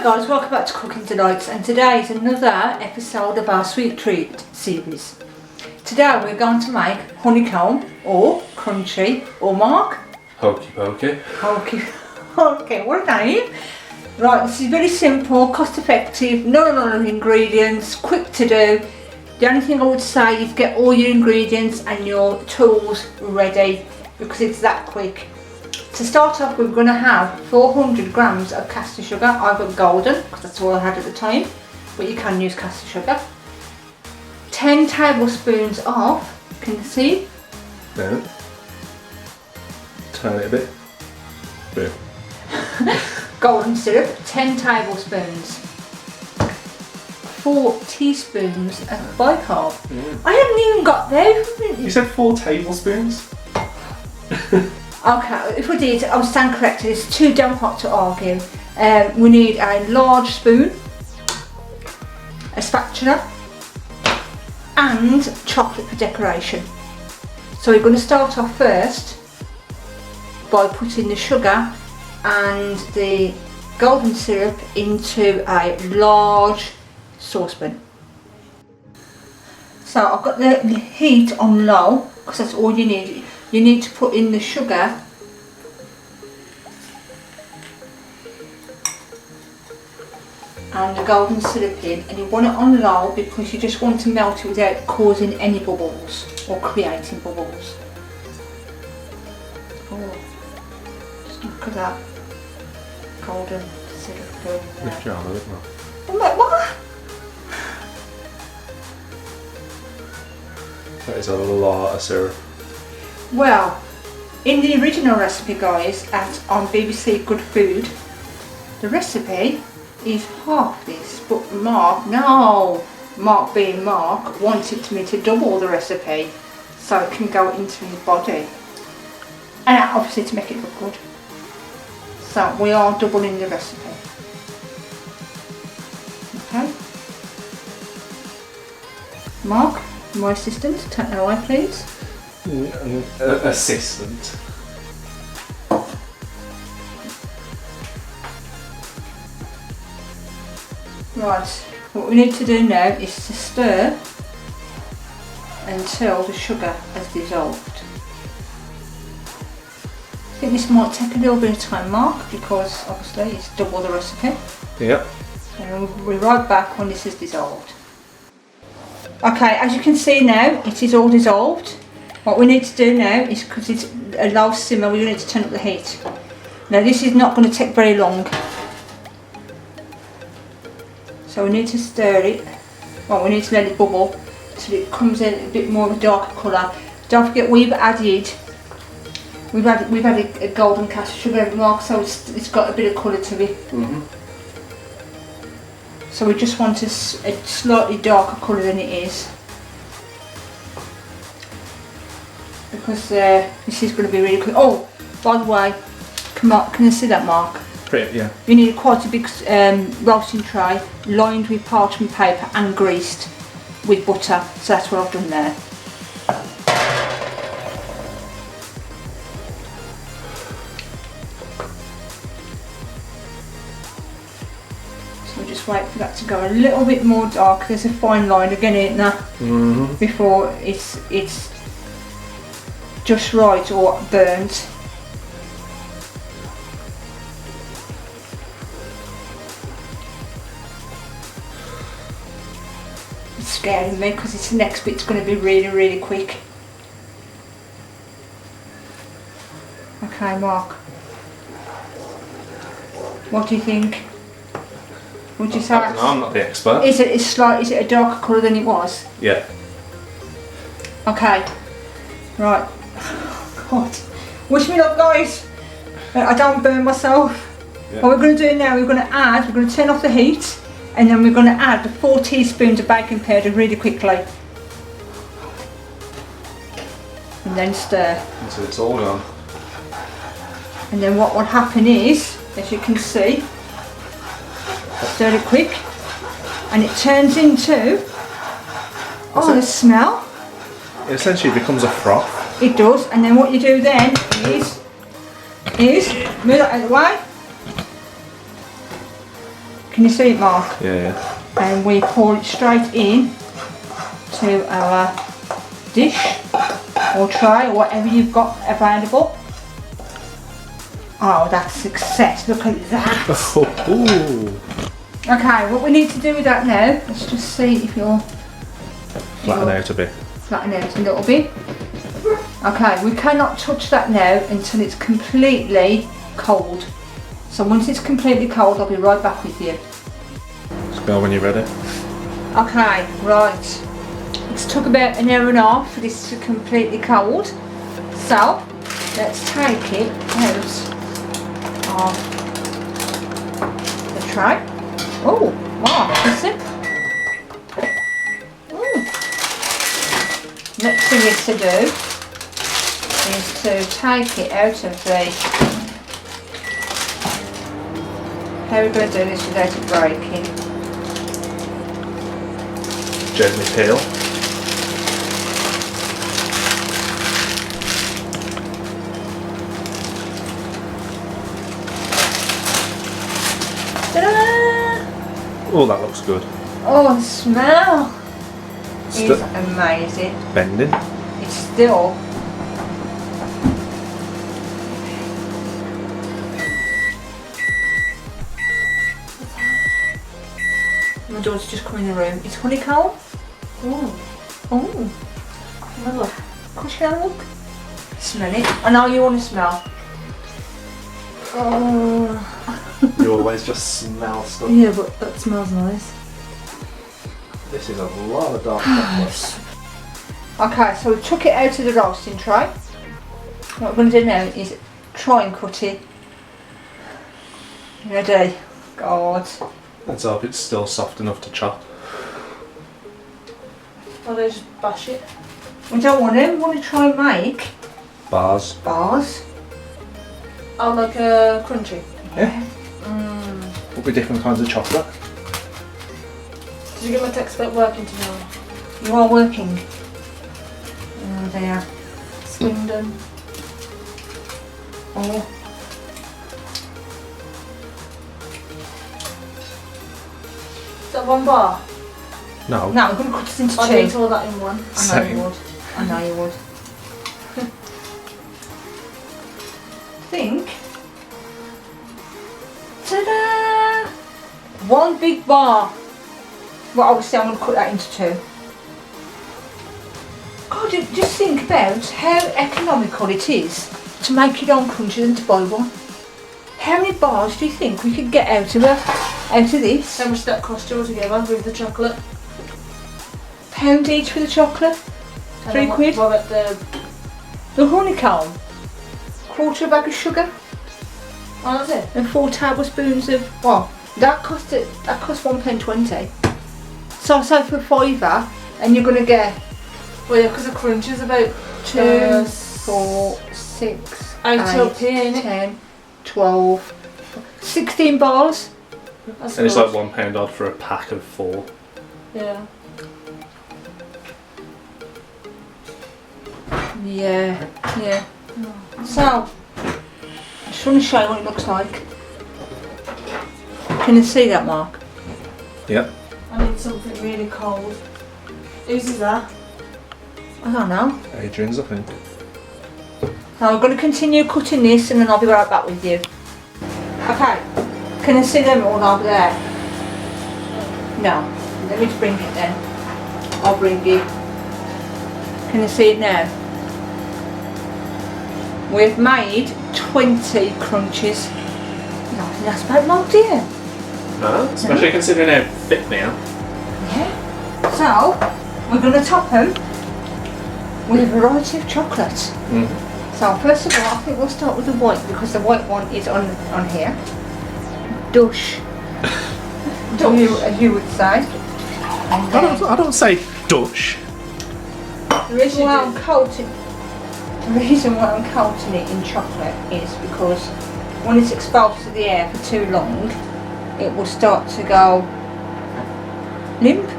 Hi guys, welcome back to Cooking Delights, and today is another episode of our sweet treat series. Today we're going to make honeycomb or crunchy or Mark? Hokey pokey. Okay, what a name. Right, this is very simple, cost effective, not a lot of ingredients, quick to do. The only thing I would say is get all your ingredients and your tools ready because it's that quick. To start off, we're going to have 400 grams of caster sugar. I've got golden because that's all I had at the time, but you can use caster sugar. 10 tablespoons of, can you see? No. Turn it a bit. Boom. Golden syrup, 10 tablespoons. 4 teaspoons of bicarb. I haven't even got there. You said 4 tablespoons? Okay, if we did, I was stand corrected, it's too damn hot to argue. We need a large spoon, a spatula, and chocolate for decoration. So we're going to start off first by putting the sugar and the golden syrup into a large saucepan. So I've got the heat on low because that's all you need. You need to put in the sugar and the golden syrup in, and you want it on low because you just want to melt it without causing any bubbles or creating bubbles. Oh, just look at that golden syrup going there. Lift your arm a bit more. I'm like, what? That is a lot of syrup. Well, in the original recipe, guys, on BBC Good Food, the recipe is half this, but Mark being Mark, wanted me to double the recipe so it can go into his body, and obviously to make it look good. So we are doubling the recipe. Okay. Mark, my assistant, take that away please. Assistant. Right, what we need to do now is to stir until the sugar has dissolved. I think this might take a little bit of time, Mark, because obviously it's double the recipe. Yep. And we'll be right back when this is dissolved. Okay, as you can see now, it is all dissolved. What we need to do now is, because it's a low simmer, we need to turn up the heat. Now this is not going to take very long. So we need to stir it, well, we need to let it bubble till it comes in a bit more of a darker colour. Don't forget we've had a golden caster sugar mark, so it's got a bit of colour to it. So we just want a slightly darker colour than it is, because this is going to be really quick. Oh, by the way, come on, can you see that, Mark? Pretty, yeah. You need quite a big roasting tray lined with parchment paper and greased with butter, so that's what I've done there. So just wait for that to go a little bit more dark. There's a fine line again, isn't there? Before it's just right or burnt. It's scaring me because the next bit's going to be really quick. Okay, Mark, what do you think? Would you say? I don't know, I'm not the expert. Is it a darker colour than it was? Yeah. Okay. Right. God. Wish me luck, guys. I don't burn myself. Yeah. What we're going to do now, we're going to turn off the heat, and then we're going to add the 4 teaspoons of baking powder really quickly. And then stir. Until it's all gone. And then what will happen is, as you can see, stir it quick, and it turns into, oh, the smell. It essentially becomes a froth. It does, and then what you do then is move that out of the way, Can you see it, Mark? Yeah. And we pour it straight in to our dish or tray or whatever you've got available. Oh, that's success. Look at that. Okay, what we need to do with that now, let's just see if you're Flatten out a bit. flatten out a little bit. Okay, we cannot touch that now until it's completely cold. So once it's completely cold, I'll be right back with you. Just go when you're ready. Okay, right. It's took about an hour and a half for this to completely cold. So, let's take it out of the tray. Oh, wow, listen. Next thing is to do is to take it out of the... How are we going to do this without it breaking? Gently peel. Ta-da! Oh, that looks good. Oh, the smell is Still amazing. bending. It's still... My daughter's just come in the room. It's Honeycomb. Oh. Oh. Have a look. Can you look? Smell it. I know you want to smell. Oh. You always just smell stuff. Yeah, but that smells nice. This is a lot of dark chocolate. Okay, so we took it out of the roasting tray. What we're going to do now is try and cut it. Ready? God. Let's hope it's still soft enough to chop. Or they just bash it. We don't want them. We want to try and make Bars. bars. Oh, like crunchy. Yeah. Will be different kinds of chocolate. Did you get my text about working today? You are working. Oh dear. Swindon. Oh. Is that one bar? No. Now I'm going to cut this into I two. need all that in one. I know Same. you would. I know you would. Think. Ta-da! One big bar. Well, obviously I'm going to cut that into two. God, just think about how economical it is to make your own crunches and to buy one. How many bars do you think we could get out of this? How much did that cost you altogether with the chocolate? £1 each for the chocolate. And £3. What about The honeycomb. Quarter of a bag of sugar. Oh, that's it? And 4 tablespoons of, well, that cost £1.20. So I say for a £5 and you're gonna get Well, yeah, because the crunch is about 2, 4, 6, 8 8, up here, innit? 10, 12, 16 bars. That's And it's good. like £1 odd for a pack of 4. Yeah. Yeah. So, I just want to show you what it looks like. Can you see that, Mark? Yep. I need something really cold. Whose is that? I don't know. Adrian's, I think. Now we're going to continue cutting this and then I'll be right back with you. Okay, can you see them all over there? No, let me just bring it then. I'll bring it. Can you see it now? We've made 20 crunches. No, that's about more, dear. No, especially considering how thick they are. Yeah. So, we're going to top them with a variety of chocolate. So first of all, I think we'll start with the white because the white one is on here. Dush. As you would say. And I don't say Dutch. the reason why I'm coating it in chocolate is because when it's exposed to the air for too long, it will start to go limp,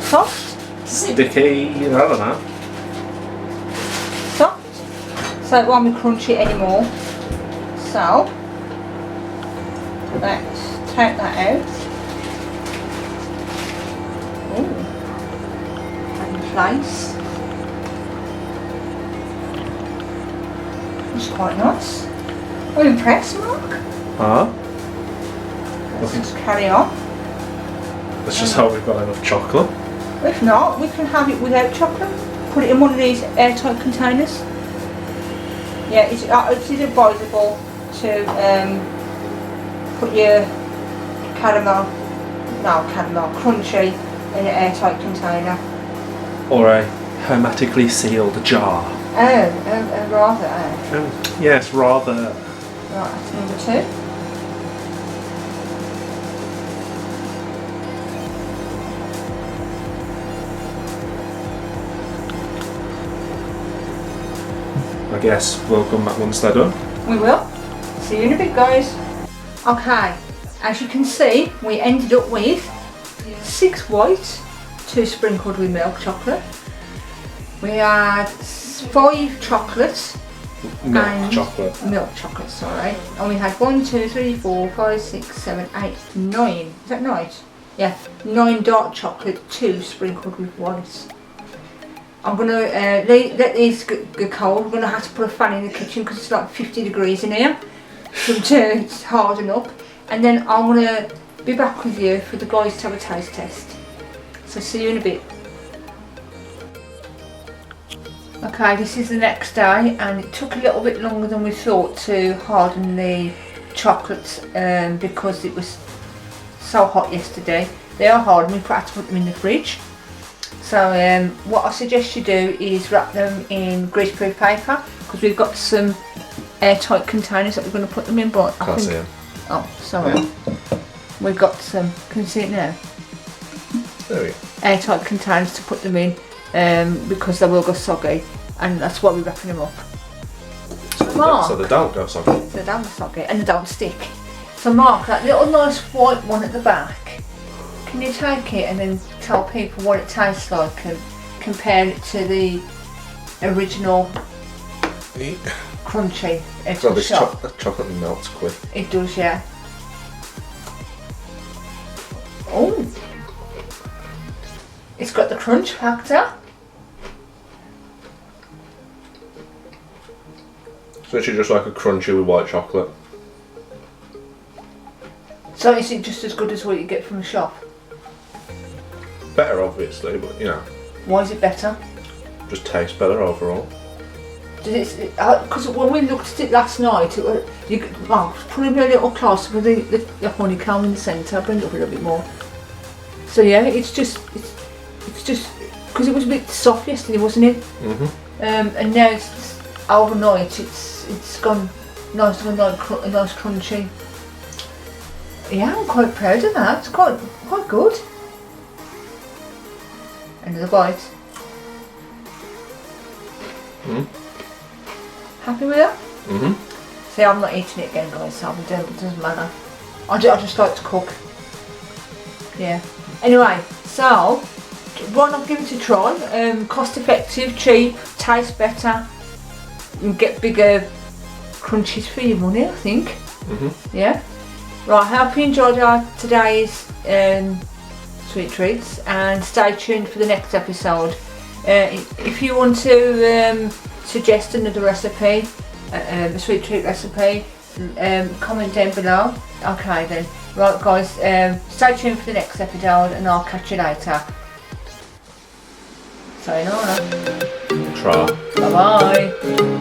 soft, Sticky, I don't know. soft. So it won't be crunchy anymore. So let's take that out. place. It's quite nice. I'm impressed, Mark. Ah, Let's just carry on. let's just hope we've got enough chocolate. If not, we can have it without chocolate. Put it in one of these airtight containers. Yeah, it's advisable to put your caramel crunchy in an airtight container. Or a hermetically sealed jar. Rather. Yes, rather. Right, that's number 2. I guess we'll come back once they're done. We will. See you in a bit, guys. Okay, as you can see, we ended up with 6 white, 2 sprinkled with milk chocolate. We had 5 chocolates. Milk chocolate. Milk chocolate, sorry. And we had 1, 2, 3, 4, 5, 6, 7, 8, 9. Is that 9? Yeah, 9 dark chocolate, 2 sprinkled with white. I'm going to let these go cold. I'm going to have to put a fan in the kitchen because it's like 50 degrees in here to harden up. And then I'm going to be back with you for the guys to have a taste test. So see you in a bit. Okay, this is the next day and it took a little bit longer than we thought to harden the chocolates because it was so hot yesterday. They are hardened, we had to put them in the fridge. So what I suggest you do is wrap them in greaseproof paper because we've got some airtight containers that we're going to put them in. But I Can't think, see them. oh, sorry. We've got some. Can you see it now? There we go. Airtight containers to put them in because they will go soggy, and that's why we're wrapping them up. Mark, So they don't go soggy. so they don't go soggy and they don't stick. So Mark, that little nice white one at the back. Can you take it and then tell people what it tastes like and compare it to the original crunchy at So the this shop? chocolate melts quick. It does, yeah. Oh, it's got the crunch factor. So it's just like a crunchy with white chocolate. So is it just as good as what you get from the shop? Better obviously, but you know, Why is it better? just tastes better overall. Because when we looked at it last night, put it a little closer with the honeycomb in the centre, bring it up a little bit more. So yeah, it's just because it was a bit soft yesterday, wasn't it? And now it's overnight. It's gone nice and nice crunchy. Yeah, I'm quite proud of that. It's quite good. Another bite. Happy with that? See, I'm not eating it again, guys, so it doesn't matter. I just like to cook. Yeah. Anyway, so why not give it a try? Cost effective, cheap, tastes better. You can get bigger crunchies for your money, I think. Yeah. Right, I hope you enjoyed today's sweet treats, and stay tuned for the next episode. If you want to suggest another recipe, a sweet treat recipe, comment down below. Okay then. Right guys, stay tuned for the next episode and I'll catch you later. Sayonara. Try. Bye bye.